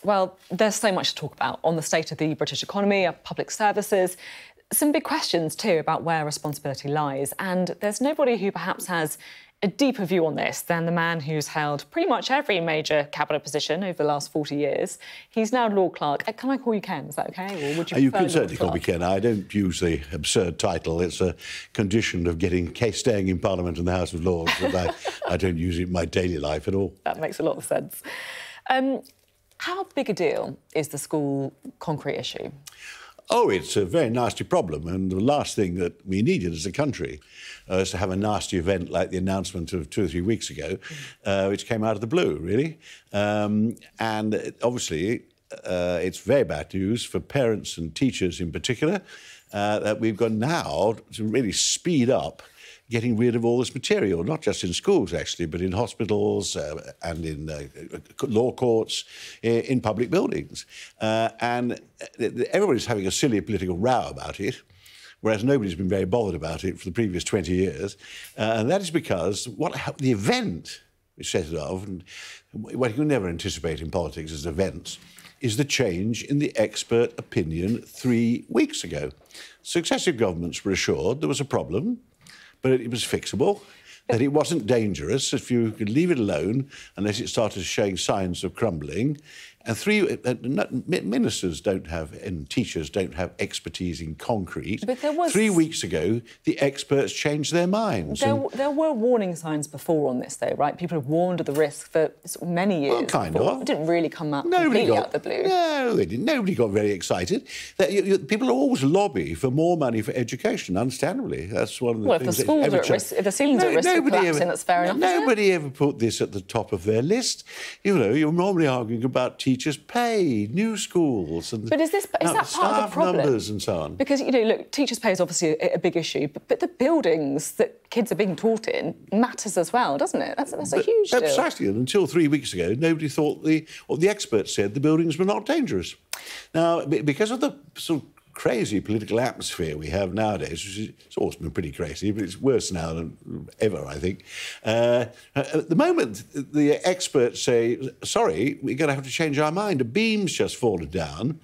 Well, there's so much to talk about on the state of the British economy, our public services. Some big questions, too, about where responsibility lies. And there's nobody who perhaps has a deeper view on this than the man who's held pretty much every major cabinet position over the last 40 years. He's now Lord Clerk. Can I call you Ken? Is that OK? Or would you can certainly call me Ken. I don't use the absurd title. It's a condition of staying in Parliament and the House of Lords. And I don't use it in my daily life at all. That makes a lot of sense. How big a deal is the school concrete issue? Oh, it's a very nasty problem, and the last thing that we needed as a country is to have a nasty event like the announcement of 2 or 3 weeks ago, which came out of the blue, really. And obviously, it's very bad news for parents and teachers in particular, that we've got now to really speed up getting rid of all this material, not just in schools, actually, but in hospitals and in law courts, in public buildings. And everybody's having a silly political row about it, whereas nobody's been very bothered about it for the previous 20 years. And that is because the event which set it off, and what you can never anticipate in politics as events, is the change in the expert opinion 3 weeks ago. Successive governments were assured there was a problem, but it was fixable, that it wasn't dangerous if you could leave it alone unless it started showing signs of crumbling. And ministers don't have, and teachers don't have expertise in concrete. But there was... 3 weeks ago, the experts changed their minds. There were warning signs before on this, though, right? People have warned of the risk for many years. Well, kind of. It didn't really come out completely out of the blue. No, they didn't. Nobody got very excited. People always lobby for more money for education, understandably. That's one of the things... Well, if the schools are at risk, if the ceilings are at risk of collapsing, that's fair enough, Nobody ever put this at the top of their list. You know, you're normally arguing about teachers' pay, new schools, and but is that part of the problem? Numbers and so on. Because, you know, look, teachers' pay is obviously a big issue, but the buildings that kids are being taught in matters as well, doesn't it? That's a huge deal. Precisely. And until 3 weeks ago, nobody thought the experts said the buildings were not dangerous. Now, because of the sort of crazy political atmosphere we have nowadays, which it's always been pretty crazy, but it's worse now than ever, I think. At the moment, the experts say, sorry, we're going to have to change our mind. A beam's just fallen down.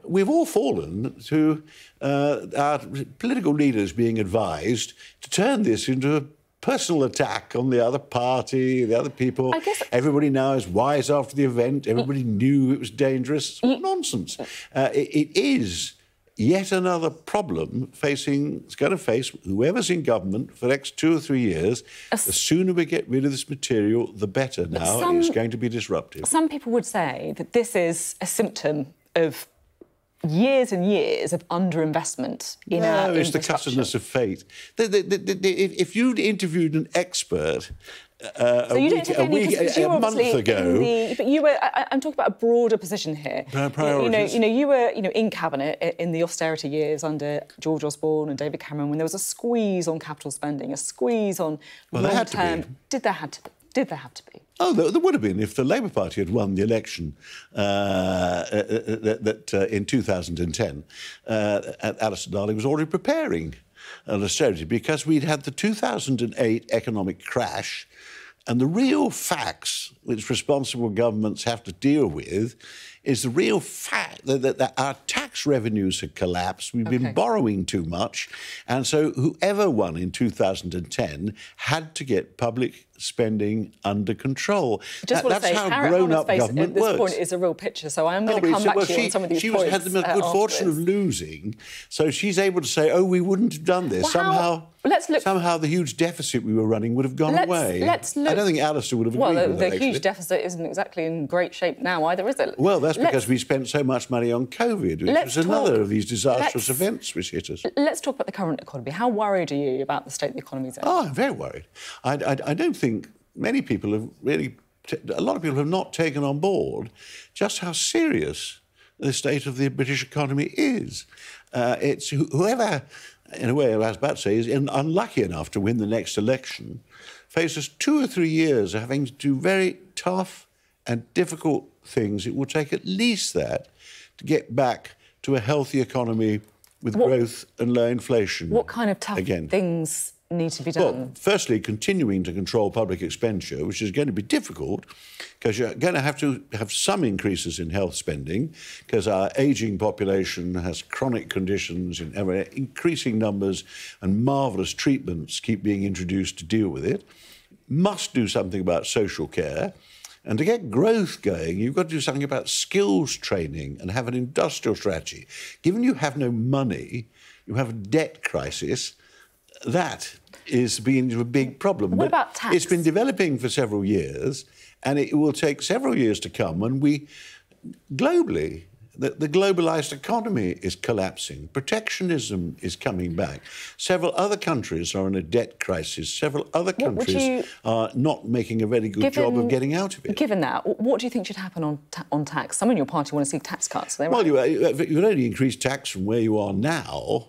We've all fallen to our political leaders being advised to turn this into a personal attack on the other party, the other people. I guess... Everybody now is wise after the event. Everybody knew it was dangerous. It's all nonsense. It is yet another problem it's going to face whoever's in government for the next 2 or 3 years. The sooner we get rid of this material, the better. Now it's going to be disruptive. Some people would say that this is a symptom of years and years of underinvestment in our infrastructure. No, it's the cussedness of fate. If you'd interviewed an expert a month ago... But you were... I'm talking about a broader position here. Priorities. You were in Cabinet in the austerity years under George Osborne and David Cameron when there was a squeeze on capital spending, a squeeze on long-term... Did there have to be? Oh, there would have been if the Labour Party had won the election in 2010. Alistair Darling was already preparing an austerity because we'd had the 2008 economic crash, and the real facts which responsible governments have to deal with is the real fact that our tax revenues had collapsed. We've been borrowing too much. And so whoever won in 2010 had to get public spending under control. That's how grown-up government works. At this point is a real picture, so I'm going to come back to you on some of these points. She had the good fortune of losing, so she's able to say, oh, we wouldn't have done this. Somehow the huge deficit we were running would have gone away. I don't think Alistair would have agreed with that, the huge deficit isn't exactly in great shape now either, is it? Well, that's because we spent so much money on COVID, which was another of these disastrous events which hit us. Let's talk about the current economy. How worried are you about the state of the economy's in? Oh, I'm very worried. I don't think many people have really... A lot of people have not taken on board just how serious the state of the British economy is. It's whoever, in a way, I was about to say, is unlucky enough to win the next election faces 2 or 3 years of having to do very tough and difficult things. It will take at least that to get back to a healthy economy with growth and low inflation. What kind of tough things need to be done? Well, firstly, continuing to control public expenditure, which is going to be difficult because you're going to have some increases in health spending because our ageing population has chronic conditions in increasing numbers and marvellous treatments keep being introduced to deal with it. Must do something about social care. And to get growth going, you've got to do something about skills training and have an industrial strategy. Given you have no money, you have a debt crisis, that is being a big problem. What about tax? It's been developing for several years, and it will take several years to come when we, globally, the globalised economy is collapsing. Protectionism is coming back. Several other countries are in a debt crisis. Several other countries are not making a very good job of getting out of it. Given that, what do you think should happen on tax? Some in your party want to see tax cuts. Well, you would only increase tax from where you are now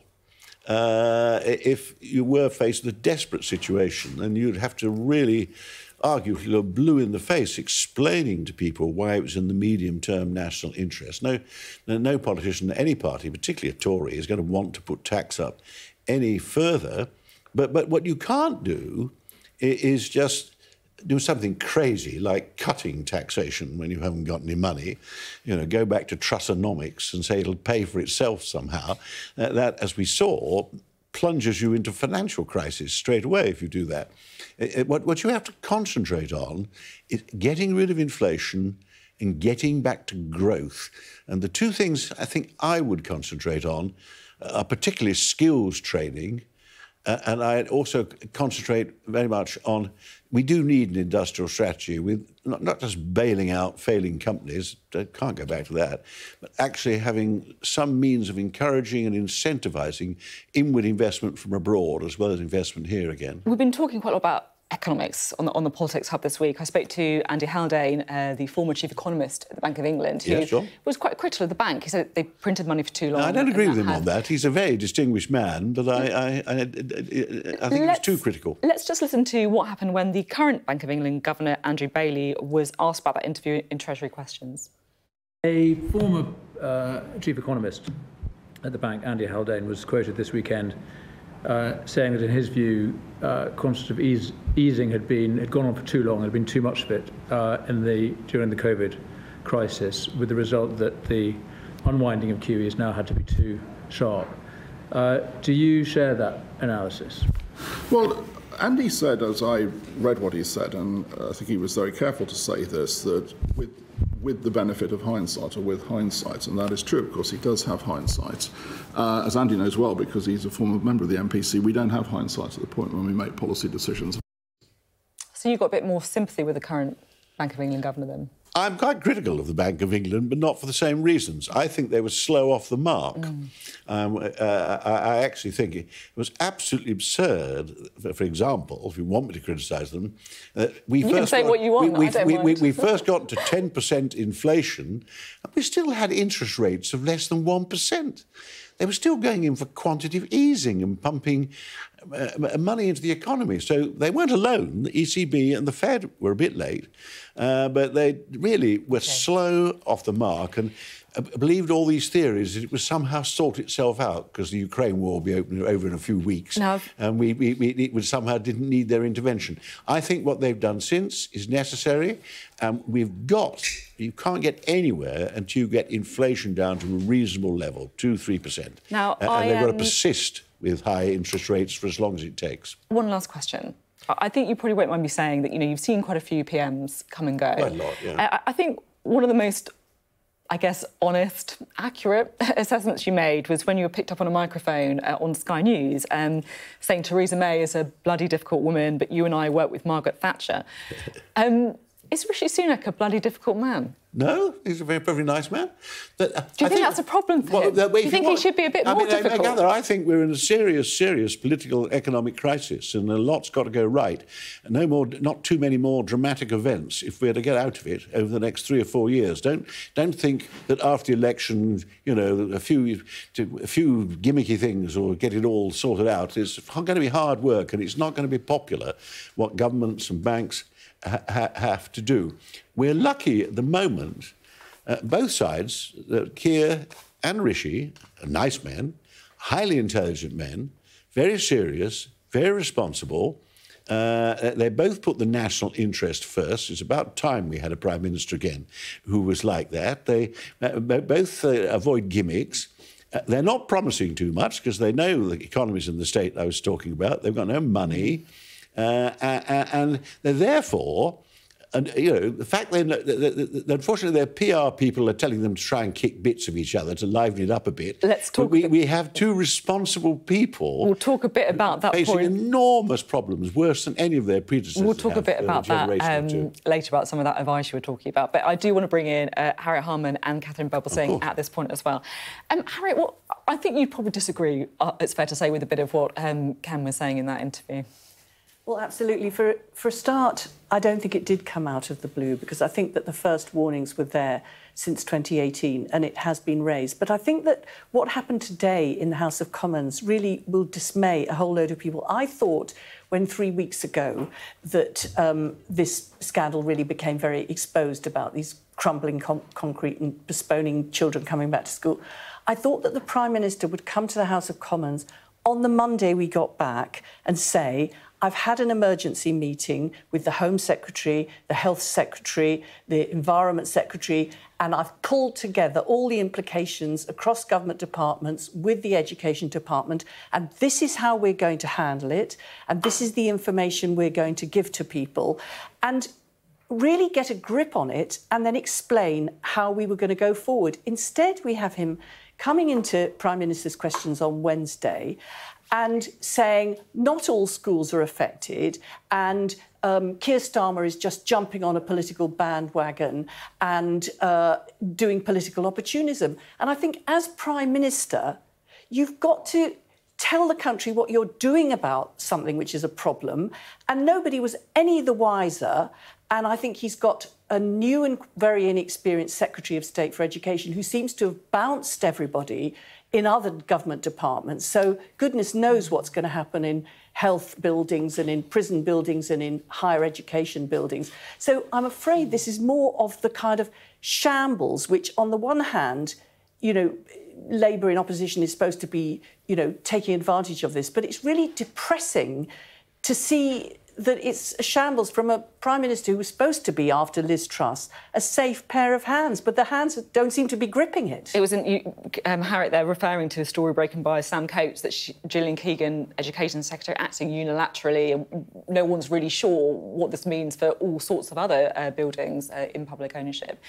if you were faced with a desperate situation, and you'd have to really argue till you're blue in the face, explaining to people why it was in the medium-term national interest. No politician, any party, particularly a Tory, is going to want to put tax up any further. But what you can't do is just do something crazy like cutting taxation when you haven't got any money. You know, go back to Trussonomics and say it'll pay for itself somehow. That, as we saw, plunges you into financial crisis straight away if you do that. What you have to concentrate on is getting rid of inflation and getting back to growth. And the two things I think I would concentrate on are particularly skills training, and I'd also concentrate very much on, we do need an industrial strategy with not just bailing out failing companies, can't go back to that, but actually having some means of encouraging and incentivising inward investment from abroad as well as investment here again. We've been talking quite a lot about economics on the Politics Hub this week. I spoke to Andy Haldane, the former chief economist at the Bank of England, who was quite critical of the bank. He said they printed money for too long. No, I don't agree with him on that. He's a very distinguished man, but I think he was too critical. Let's just listen to what happened when the current Bank of England Governor, Andrew Bailey, was asked about that interview in Treasury Questions. A former chief economist at the bank, Andy Haldane, was quoted this weekend saying that, in his view, quantitative easing had gone on for too long. There had been too much of it during the COVID crisis, with the result that the unwinding of QE now had to be too sharp. Do you share that analysis? Well, Andy said, as I read what he said, and I think he was very careful to say this, that with the benefit of hindsight, or with hindsight, and that is true, of course, he does have hindsight. As Andy knows well, because he's a former member of the MPC, we don't have hindsight at the point when we make policy decisions. So you've got a bit more sympathy with the current Bank of England governor then? I'm quite critical of the Bank of England, but not for the same reasons. I think they were slow off the mark. I actually think it was absolutely absurd, for example, if you want me to criticise them, we first got to 10% inflation, and we still had interest rates of less than 1%. They were still going in for quantitative easing and pumping money into the economy. So they weren't alone. The ECB and the Fed were a bit late, but they really were slow off the mark and believed all these theories that it would somehow sort itself out because the Ukraine war will be over in a few weeks, and it would somehow didn't need their intervention. I think what they've done since is necessary, and you can't get anywhere until you get inflation down to a reasonable level, 2-3%. Now, and they've got to persist with high interest rates for as long as it takes. One last question. I think you probably won't mind me saying that, you've seen quite a few PMs come and go. Quite a lot, yeah. I think one of the most, I guess, honest, accurate assessments you made was when you were picked up on a microphone on Sky News saying Theresa May is a bloody difficult woman, but you and I work with Margaret Thatcher. Is Rishi Sunak a bloody difficult man? No, he's a very nice man. Do you think that's a problem for him? Do you think he should be a bit more difficult? I think we're in a serious political economic crisis, and a lot's got to go right. Not too many more dramatic events if we're to get out of it over the next 3 or 4 years. Don't think that after the election, a few gimmicky things or get it all sorted out. It's going to be hard work, and it's not going to be popular what governments and banks have to do. We're lucky at the moment, both sides, Keir and Rishi, nice men, highly intelligent men, very serious, very responsible. They both put the national interest first. It's about time we had a Prime Minister again who was like that. They both avoid gimmicks. They're not promising too much because they know the economies in the state I was talking about. They've got no money. And they're therefore... And, you know, the fact that unfortunately their PR people are telling them to try and kick bits of each other to liven it up a bit. Let's talk. We have two responsible people. We'll talk a bit about that facing point. Enormous problems, worse than any of their predecessors. We'll talk a bit about that later, about some of that advice you were talking about. But I do want to bring in Harriet Harman and Catherine Bubblesing at this point as well. Harriet, well, I think you'd probably disagree, it's fair to say, with a bit of what Ken was saying in that interview. Well, absolutely. For a start, I don't think it did come out of the blue, because I think that the first warnings were there since 2018 and it has been raised. But I think that what happened today in the House of Commons really will dismay a whole load of people. I thought when 3 weeks ago that this scandal really became very exposed about these crumbling concrete and postponing children coming back to school, I thought that the Prime Minister would come to the House of Commons on the Monday we got back and say, I've had an emergency meeting with the Home Secretary, the Health Secretary, the Environment Secretary, and I've pulled together all the implications across government departments with the Education Department, and this is how we're going to handle it, and this is the information we're going to give to people, and really get a grip on it and then explain how we were going to go forward. Instead, we have him coming into Prime Minister's questions on Wednesday and saying not all schools are affected, and Keir Starmer is just jumping on a political bandwagon and doing political opportunism. And I think as Prime Minister, you've got to tell the country what you're doing about something which is a problem, and nobody was any the wiser. And I think he's got a new and very inexperienced Secretary of State for Education who seems to have bounced everybody in other government departments. So goodness knows what's going to happen in health buildings and in prison buildings and in higher education buildings. So I'm afraid this is more of the kind of shambles which, on the one hand, you know, Labour in opposition is supposed to be, you know, taking advantage of this, but it's really depressing to see that it's a shambles from a Prime Minister who was supposed to be, after Liz Truss, a safe pair of hands, but the hands don't seem to be gripping it. It was, Harriet, they're referring to a story broken by Sam Coates that Gillian Keegan, Education Secretary, acting unilaterally, and no one's really sure what this means for all sorts of other buildings in public ownership.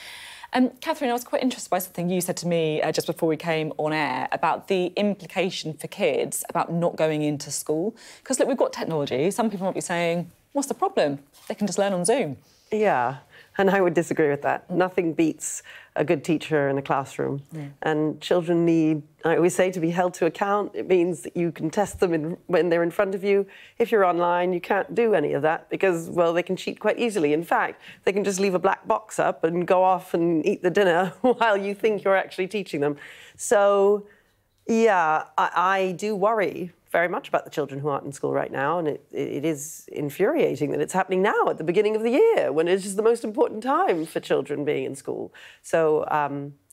Catherine, I was quite interested by something you said to me just before we came on air about the implication for kids about not going into school. Because, look, we've got technology. Some people might be saying, what's the problem? They can just learn on Zoom. Yeah, and I would disagree with that. Nothing beats a good teacher in a classroom. Yeah. And children need, I always say, to be held to account. It means that you can test them when they're in front of you. If you're online, you can't do any of that because, well, they can cheat quite easily. In fact, they can just leave a black box up and go off and eat the dinner while you think you're actually teaching them. So, yeah, I do worry very much about the children who aren't in school right now, and it is infuriating that it's happening now at the beginning of the year when it is the most important time for children being in school. So,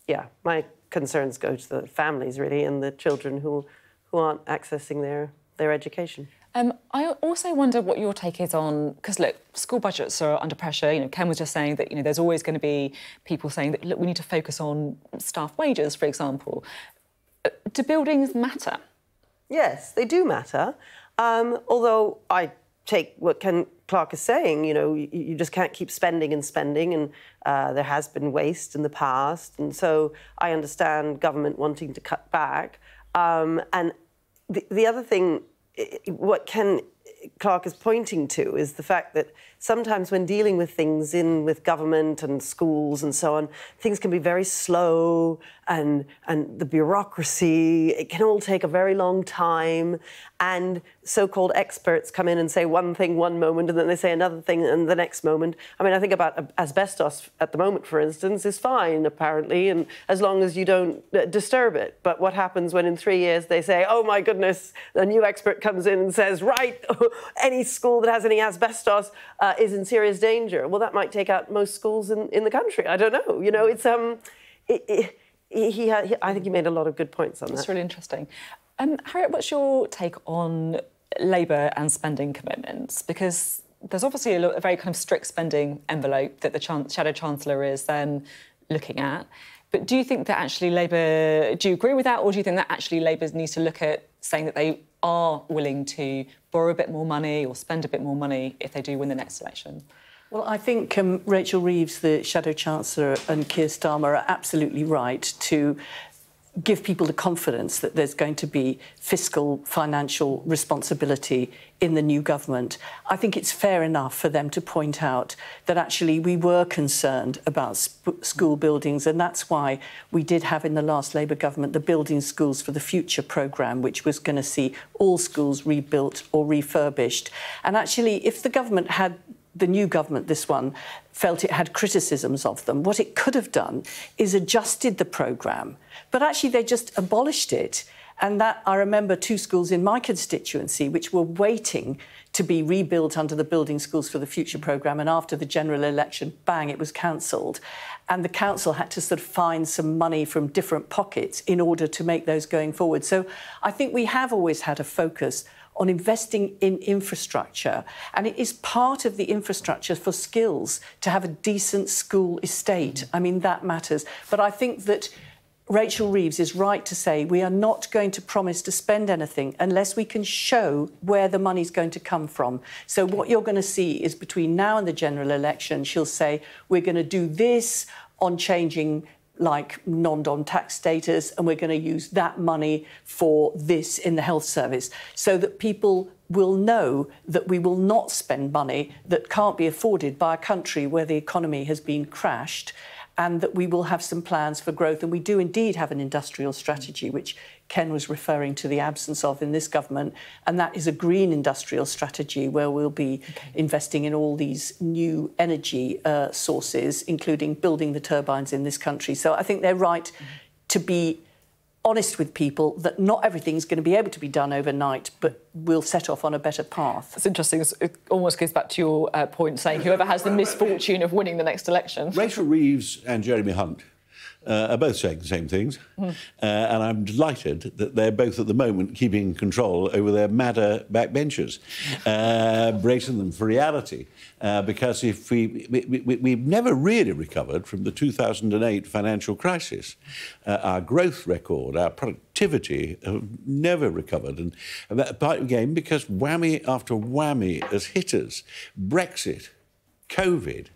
yeah, my concerns go to the families, really, and the children who aren't accessing their education. I also wonder what your take is on, because, look, school budgets are under pressure. You know, Ken was just saying that, you know, there's always going to be people saying that, look, we need to focus on staff wages, for example. Do buildings matter? Yes, they do matter. Although I take what Ken-Clarke is saying, you know, you just can't keep spending and spending, and there has been waste in the past. And so I understand government wanting to cut back. And the other thing, what Ken-Clarke is pointing to is the fact that sometimes when dealing with things with government and schools and so on, things can be very slow, and the bureaucracy, it can all take a very long time, and so-called experts come in and say one thing one moment and then they say another thing in the next moment. I mean, I think about asbestos at the moment, for instance, is fine, apparently, and as long as you don't disturb it. But what happens when in 3 years they say, oh, my goodness, a new expert comes in and says, right, any school that has any asbestos is in serious danger. Well, that might take out most schools in the country. I don't know. You know, it's I think he made a lot of good points on that. That's really interesting. Harriet, what's your take on Labour and spending commitments? Because there's obviously a very kind of strict spending envelope that the Shadow Chancellor is then looking at. But do you think that actually Labour, do you agree with that, or do you think that actually Labour needs to look at saying that they are willing to borrow a bit more money or spend a bit more money if they do win the next election? Well, I think Rachel Reeves, the Shadow Chancellor, and Keir Starmer are absolutely right to give people the confidence that there's going to be fiscal, financial responsibility in the new government. I think it's fair enough for them to point out that actually we were concerned about school buildings, and that's why we did have in the last Labour government the Building Schools for the Future programme, which was going to see all schools rebuilt or refurbished. And actually, if the government had the new government, this one, felt it had criticisms of them, what it could have done is adjusted the programme. But actually, they just abolished it. And that, I remember 2 schools in my constituency which were waiting to be rebuilt under the Building Schools for the Future programme, and after the general election, bang, it was cancelled. And the council had to sort of find some money from different pockets in order to make those going forward. So I think we have always had a focus on investing in infrastructure, and it is part of the infrastructure for skills to have a decent school estate. I mean, that matters. But I think that Rachel Reeves is right to say we are not going to promise to spend anything unless we can show where the money's going to come from. So what you're going to see is between now and the general election, she'll say, we're going to do this on changing like non-dom tax status, and we're going to use that money for this in the health service, so that people will know that we will not spend money that can't be afforded by a country where the economy has been crashed, and that we will have some plans for growth. And we do indeed have an industrial strategy, which Ken was referring to the absence of in this government, and that is a green industrial strategy where we'll be investing in all these new energy sources, including building the turbines in this country. So I think they're right to be honest with people that not everything's going to be able to be done overnight, but we'll set off on a better path. It's interesting. It almost goes back to your point saying whoever has the misfortune of winning the next election. Rachel Reeves and Jeremy Hunt are both saying the same things, and I'm delighted that they're both at the moment keeping control over their madder backbenchers, bracing them for reality. Because if we've never really recovered from the 2008 financial crisis. Our growth record, our productivity have never recovered, and that part again because whammy after whammy has hit us: Brexit, COVID,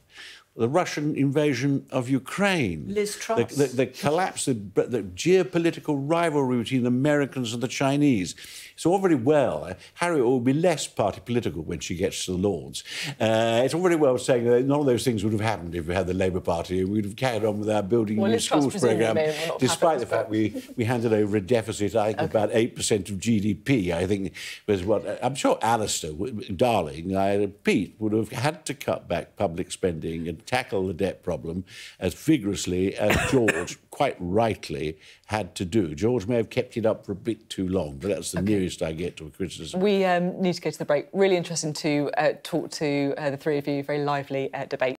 the Russian invasion of Ukraine, Liz Truss, the collapse, the geopolitical rivalry between the Americans and the Chinese. It's all very well. Harriet will be less party political when she gets to the Lords. It's all very well saying that none of those things would have happened if we had the Labour Party. We'd have carried on with our building new schools programme, despite the fact we handed over a deficit, I think, about 8% of GDP. I think was what I'm sure Alistair, darling, Pete, would have had to cut back public spending and tackle the debt problem as vigorously as George, quite rightly, had to do. George may have kept it up for a bit too long, but that's the nearest I get to a criticism. We need to go to the break. Really interesting to talk to the three of you. Very lively debate.